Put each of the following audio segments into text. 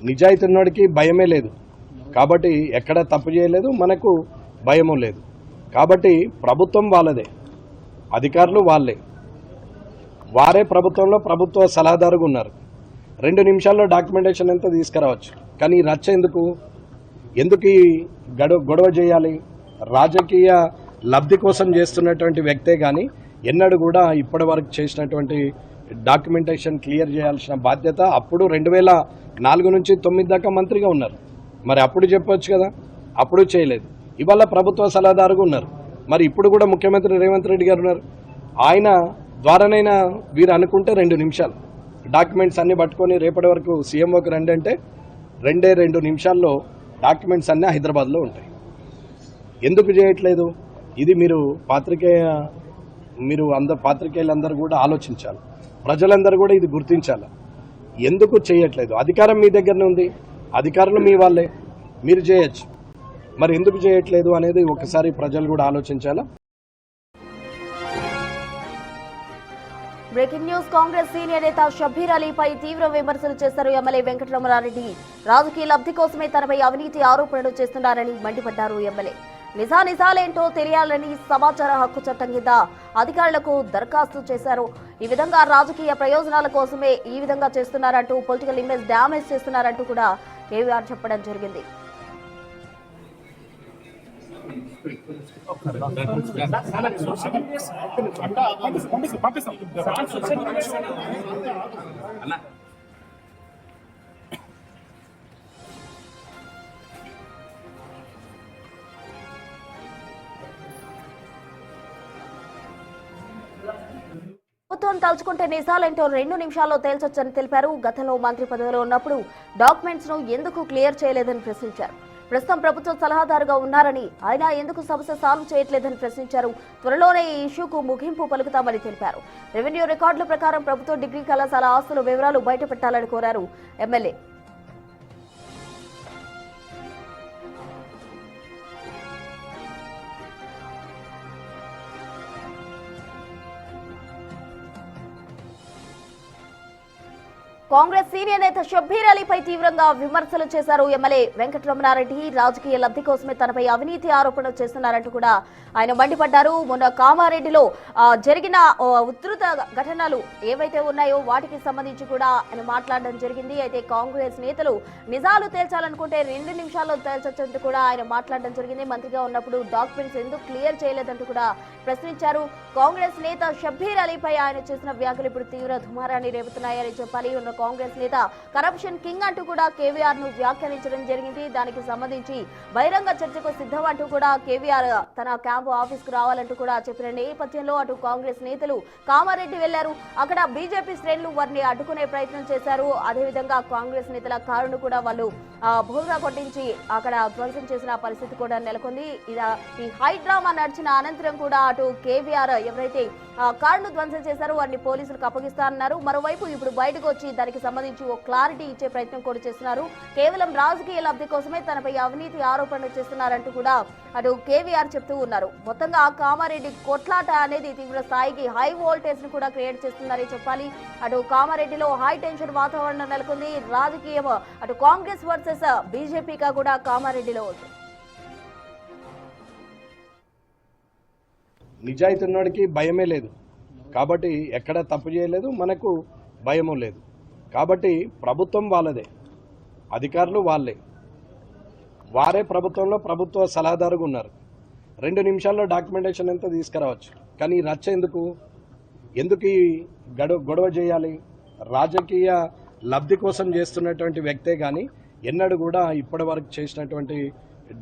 నిజాయితీ ఉన్నోడికి భయమే లేదు కాబట్టి ఎక్కడ తప్పు చేయలేదు, మనకు భయము లేదు కాబట్టి ప్రభుత్వం వాళ్ళదే, అధికారులు వాళ్ళే, వారే ప్రభుత్వంలో ప్రభుత్వ సలహాదారుగా ఉన్నారు. 2 నిమిషాల్లో డాక్యుమెంటేషన్ అంతా తీసుకురావచ్చు. కానీ రచ్చ ఎందుకు ఈ గొడవ చేయాలి? రాజకీయ లబ్ధి కోసం చేస్తున్నటువంటి వ్యక్తే కానీ ఎన్నడూ కూడా ఇప్పటి వరకు చేసినటువంటి డాక్యుమెంటేషన్ క్లియర్ చేయాల్సిన బాధ్యత అప్పుడు 2004 నుంచి 9 దాకా మంత్రిగా ఉన్నారు. మరి అప్పుడు చెప్పవచ్చు కదా, అప్పుడు చేయలేదు. ఇవాళ ప్రభుత్వ సలహాదారుగా ఉన్నారు. మరి ఇప్పుడు కూడా ముఖ్యమంత్రి రేవంత్ రెడ్డి గారు ఉన్నారు. ఆయన ద్వారానైనా వీరు అనుకుంటే 2 నిమిషాలు డాక్యుమెంట్స్ అన్ని పట్టుకొని రేపటి వరకు సీఎంఓకి రండి అంటే 2 నిమిషాల్లో డాక్యుమెంట్స్ అన్నీ హైదరాబాద్లో ఉంటాయి. ఎందుకు చేయట్లేదు? ఇది మీరు పాత్రికేయులందరూ కూడా ఆలోచించాలి. ప్రజలందరూ కూడా ఇది గుర్తించాలి. ఎందుకు చేయట్లేదు? అధికారం మీ దగ్గరనే ఉంది, అధికారులు మీ వాళ్ళే, మీరు చేయొచ్చు. మరి ఎందుకు చేయట్లేదు అనేది ఒకసారి ప్రజలు కూడా ఆలోచించాలా. Breaking news. కాంగ్రెస్ సీనియర్ నేత షబ్బీర్ అలీపై తీవ్ర విమర్శలు చేశారు ఎమ్మెల్యే వెంకటరమణారెడ్డి. రాజకీయ లబ్ధి కోసమే తనపై అవినీతి ఆరోపణలు చేస్తున్నారని మండిపడ్డారు ఎమ్మెల్యే. నిజాలేంటో తెలియాలని సమాచార హక్కు చట్టం కింద అధికారులకు దరఖాస్తు చేశారు. ఈ విధంగా రాజకీయ ప్రయోజనాల కోసమే ఈ విధంగా చేస్తున్నారంటూ, పొలిటికల్ ఇమేజ్ డ్యామేజ్ చేస్తున్నారంటూ కూడా కేవీఆర్ చెప్పడం జరిగింది. ప్రభుత్వం తలుచుకుంటే నిజాలేంటో 2 నిమిషాల్లో తేల్చొచ్చని తెలిపారు. గతంలో మంత్రి పదవిలో ఉన్నప్పుడు డాక్యుమెంట్స్ ను ఎందుకు క్లియర్ చేయలేదని ప్రశ్నించారు. ప్రస్తుతం ప్రభుత్వ సలహాదారుగా ఉన్నారని, ఆయన ఎందుకు సమస్య సాల్వ్ చేయట్లేదని ప్రశ్నించారు. త్వరలోనే ఈ ఇష్యూకు ముగింపు పలుకుతామని తెలిపారు. రెవెన్యూ రికార్డుల ప్రకారం ప్రభుత్వ డిగ్రీ కళాశాల ఆస్తుల వివరాలు బయటపెట్టాలని కోరారు ఎమ్మెల్యే. కాంగ్రెస్ సీనియర్ నేత షబ్బీర్ అలీపై తీవ్రంగా విమర్శలు చేశారు ఎమ్మెల్యే వెంకటరమణారెడ్డి. రాజకీయ లబ్ధి కోసమే తనపై అవినీతి ఆరోపణలు చేస్తున్నారంటూ కూడా ఆయన మండిపడ్డారు. మొన్న కామారెడ్డిలో జరిగిన ఉధృత ఘటనలు ఏవైతే ఉన్నాయో వాటికి సంబంధించి కూడా ఆయన మాట్లాడడం జరిగింది. అయితే కాంగ్రెస్ నేతలు నిజాలు తేల్చాలనుకుంటే 2 నిమిషాల్లో తేల్చొచ్చంటూ కూడా ఆయన మాట్లాడడం జరిగింది. మంత్రిగా ఉన్నప్పుడు డాక్యుమెంట్స్ ఎందుకు క్లియర్ చేయలేదంటూ కూడా ప్రశ్నించారు. కాంగ్రెస్ నేత షబ్బీర్ అలీపై ఆయన చేసిన వ్యాఖ్యలు ఇప్పుడు తీవ్ర దుమారాన్ని రేపుతున్నాయని చెప్పాలి. కాంగ్రెస్ నేత కరప్షన్ కింగ్ అంటూ కూడా కేవీఆర్ ను వ్యాఖ్యానించడం జరిగింది. దానికి సంబంధించి బహిరంగ చర్చకు సిద్ధం అంటూ కూడా కేవీఆర్ తన క్యాంపు ఆఫీస్ కు రావాలంటూ కూడా చెప్పిన నేపథ్యంలో అటు కాంగ్రెస్ నేతలు కామారెడ్డి వెళ్లారు. అక్కడ బీజేపీ శ్రేణులు వారిని అడ్డుకునే ప్రయత్నం చేశారు. అదేవిధంగా కాంగ్రెస్ నేతల కారును కూడా వాళ్ళు బోల్గా కొట్టించి అక్కడ ధ్వంసం చేసిన పరిస్థితి కూడా నెలకొంది. ఈ హై డ్రామా నడిచిన అనంతరం కూడా అటు కేవీఆర్ ఎవరైతే కారును ధ్వంసం చేశారో వారిని పోలీసులకు అప్పగిస్తారన్నారు. మరోవైపు ఇప్పుడు బయటకు వచ్చి దానికి సంబంధించి ఓ క్లారిటీ ఇచ్చే ప్రయత్నం కూడా చేస్తున్నారు. కేవలం రాజకీయ లబ్ధి కోసమే తనపై అవినీతి ఆరోపణలు చేస్తున్నారంటూ కూడా అటు కేవీఆర్ చెప్తూ ఉన్నారు. మొత్తంగా కామారెడ్డి కొట్లాట అనేది తీవ్ర స్థాయికి హై వోల్టేజ్ ను కూడా క్రియేట్ చేస్తుందని చెప్పాలి. అటు కామారెడ్డిలో హై టెన్షన్ వాతావరణం నెలకొంది. రాజకీయం అటు కాంగ్రెస్ వర్సెస్ బీజేపీగా కూడా కామారెడ్డిలో ఉంది. నిజాయితీ ఉన్నోడికి భయమే లేదు కాబట్టి ఎక్కడ తప్పు చేయలేదు, మనకు భయము లేదు కాబట్టి ప్రభుత్వం వాళ్ళదే, అధికారులు వాళ్ళే, వారే ప్రభుత్వంలో ప్రభుత్వ సలహాదారుగా ఉన్నారు. 2 నిమిషాల్లో డాక్యుమెంటేషన్ అంతా తీసుకురావచ్చు. కానీ రచ్చ ఎందుకు ఈ గొడవ చేయాలి? రాజకీయ లబ్ధి కోసం చేస్తున్నటువంటి వ్యక్తే కానీ ఎన్నడూ కూడా ఇప్పటి వరకు చేసినటువంటి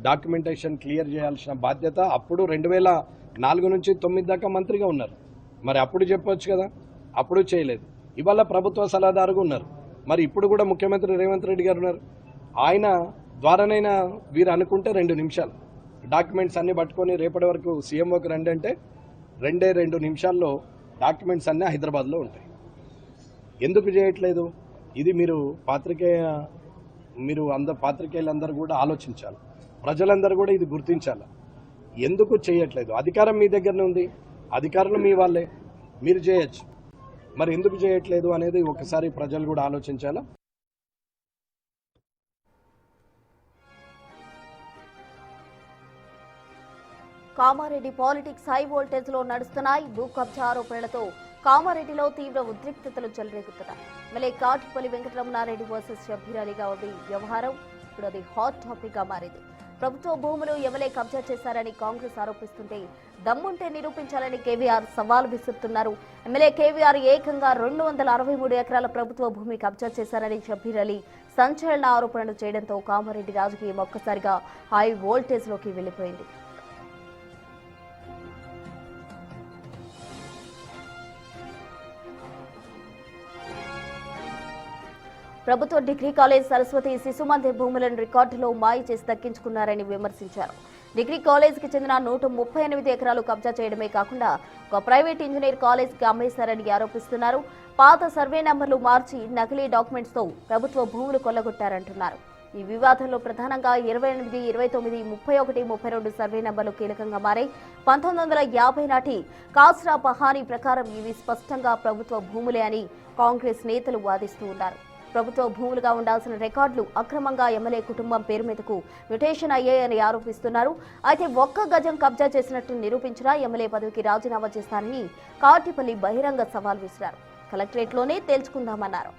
డాక్యుమెంటేషన్ క్లియర్ చేయాల్సిన బాధ్యత అప్పుడు 2004 నుంచి 9 దాకా మంత్రిగా ఉన్నారు. మరి అప్పుడు చెప్పవచ్చు కదా, అప్పుడు చేయలేదు. ఇవాళ ప్రభుత్వ సలహాదారుగా ఉన్నారు. మరి ఇప్పుడు కూడా ముఖ్యమంత్రి రేవంత్ రెడ్డి గారు ఉన్నారు. ఆయన ద్వారానైనా వీరు అనుకుంటే 2 నిమిషాలు డాక్యుమెంట్స్ అన్ని పట్టుకొని రేపటి వరకు సీఎంఓకి రండి అంటే 2 నిమిషాల్లో డాక్యుమెంట్స్ అన్నీ హైదరాబాద్లో ఉంటాయి. ఎందుకు చేయట్లేదు? ఇది మీరు పాత్రికేయులందరూ కూడా ఆలోచించాలి. ప్రజలందరూ కూడా ఇది గుర్తించాలి. ఎందుకు చేయట్లేదు? అధికారం మీ దగ్గరనే ఉంది, అధికారులు మీ వాళ్ళే, మీరు చేయొచ్చు. మరి ఎందుకు చేయట్లేదు అనేది ఒకసారి ప్రజలు కూడా ఆలోచించాలా. కామారెడ్డి పాలిటిక్స్ హై వోల్టేజ్ లో నడుస్తున్నాయి. భూ కబ్జా ఆరోపణలతో కామారెడ్డిలో తీవ్ర ఉద్రిక్తతలు చెలరేగుతున్నాయి. ఎమ్మెల్యే కాటిపల్లి వెంకటరమణారెడ్డి వర్సెస్ షబ్బీర్ అలీగా ఉంది వ్యవహారం. ఇప్పుడు అది హాట్ టాపిక్ గా మారింది. ప్రభుత్వ భూములు ఎమ్మెల్యే కబ్జా చేశారని కాంగ్రెస్ ఆరోపిస్తుంటే దమ్ముంటే నిరూపించాలని కేవీఆర్ సవాల్ విసురుతున్నారు. ఎమ్మెల్యే కేవీఆర్ ఏకంగా 263 ఎకరాల ప్రభుత్వ భూమి కబ్జా చేశారని షబ్బీర్ అలీ సంచలన ఆరోపణలు చేయడంతో కామారెడ్డి రాజకీయం ఒక్కసారిగా హై వోల్టేజ్ లోకి వెళ్లిపోయింది. ప్రభుత్వ డిగ్రీ కాలేజ్ సరస్వతి శిశు మందిర్ భూములను రికార్డులో మాయ చేసి దక్కించుకున్నారని విమర్శించారు. డిగ్రీ కాలేజీకి చెందిన 138 ఎకరాలు కబ్జా చేయడమే కాకుండా ఒక ప్రైవేట్ ఇంజనీర్ కాలేజీకి అమ్మేశారని ఆరోపిస్తున్నారు. పాత సర్వే నంబర్లు మార్చి నకిలీ డాక్యుమెంట్స్ తో ప్రభుత్వ భూములు కొల్లగొట్టారంటున్నారు. ఈ వివాదంలో ప్రధానంగా 28, 29, 31, 32 సర్వే నంబర్లు కీలకంగా మారాయి. 1950 నాటి కాస్రా పహానీ ప్రకారం ఇవి స్పష్టంగా ప్రభుత్వ భూములే అని కాంగ్రెస్ నేతలు వాదిస్తూ ఉన్నారు. ప్రభుత్వ భూములుగా ఉండాల్సిన రికార్డులు అక్రమంగా ఎమ్మెల్యే కుటుంబం పేరు మీదకు మ్యుటేషన్ అయ్యాయని ఆరోపిస్తున్నారు. అయితే ఒక్క గజం కబ్జా చేసినట్టు నిరూపించినా ఎమ్మెల్యే పదవికి రాజీనామా చేస్తానని కాటిపల్లి బహిరంగ సవాల్ విసిరారు. కలెక్టరేట్లోనే తేల్చుకుందామన్నారు.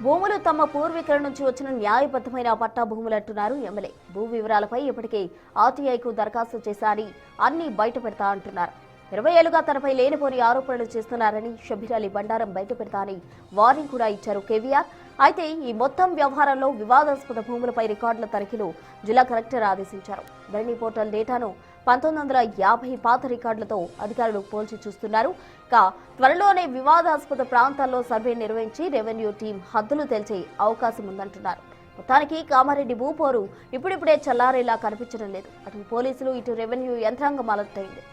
భూములు తమ పూర్వీకుల నుంచి వచ్చిన న్యాయబద్ధమైన పట్టా భూములు అంటున్నారు ఎమ్మెల్యే. భూ వివరాలపై ఇప్పటికే ఆర్టీఐకు దరఖాస్తు చేశారని అన్ని బయట పెడతా అంటున్నారు. 20 ఏళ్లుగా తనపై లేనిపోని ఆరోపణలు చేస్తున్నారని షబ్బీర్ అలీ బండారం బయట పెడతా అని వార్నింగ్ కూడా ఇచ్చారు కేవీఆర్. అయితే ఈ మొత్తం వ్యవహారంలో వివాదాస్పద భూములపై రికార్డుల తనిఖీలు జిల్లా కలెక్టర్ ఆదేశించారు. ధరణి పోర్టల్ డేటాను 1950 పాత రికార్డులతో అధికారులు పోల్చి చూస్తున్నారు. త్వరలోనే వివాదాస్పద ప్రాంతాల్లో సర్వే నిర్వహించి రెవెన్యూ టీం హద్దులు తేల్చే అవకాశం ఉందంటున్నారు. మొత్తానికి కామారెడ్డి భూపోరు ఇప్పుడిప్పుడే చల్లారేలా కనిపించడం లేదు. అటు పోలీసులు, ఇటు రెవెన్యూ యంత్రాంగం అలర్ట్ అయింది.